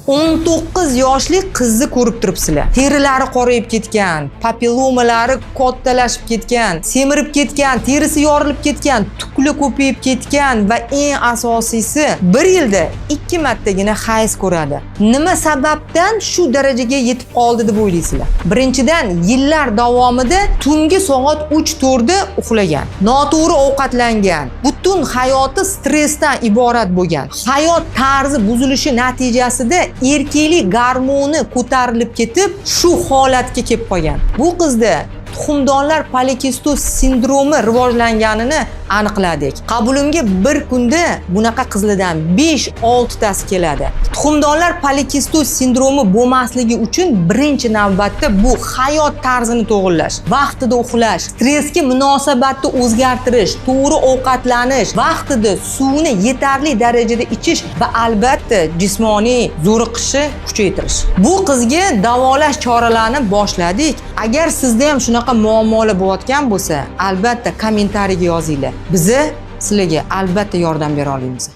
19 yoshli qizni ko'rib turibsizlar. Terilari qorayib ketgan, papillomalari kattalashib ketgan, semirib ketgan, terisi yorilib ketgan, tukli ko'payib ketgan va eng asosiysi 1 yilda 2 martagina hayz ko'radi. Nima sababdan shu darajaga yetib qoldi deb o'ylaysizlar? Birinchidan, yillar davomida tungi soat 3-4 da uxlagan, noto'g'ri ovqatlangan, butun hayoti stressdan iborat bo'lgan. Hayot tarzi buzilishi natijasida erkaklik gormoni ko'tarilib ketib, shu holatga kelib qolgan. Bu qizda tuxumdonlar polikistoz sindromi rivojlanganini aniqladik. Qabulimga bir kunda bunaqa qizlardan 5-6 tasi keladi. Tuxumdonlar polikistoz sindromi bo'lmasligi uchun birinchi navbatda bu hayot tarzini to'g'rilash, vaqtida uxlash, stressga munosabatni o'zgartirish, to'g'ri ovqatlanish, vaqtida suvni yetarli darajada ichish va albatta jismoniy zo'riqishni kuchaytirish. Bu qizga davolash choralarini boshladik. Agar sizda ham shunaqa muammolar bo'layotgan bo'lsa, albatta kommentariyaga yozinglar. Biz sizlarga albatta yordam bera olamiz.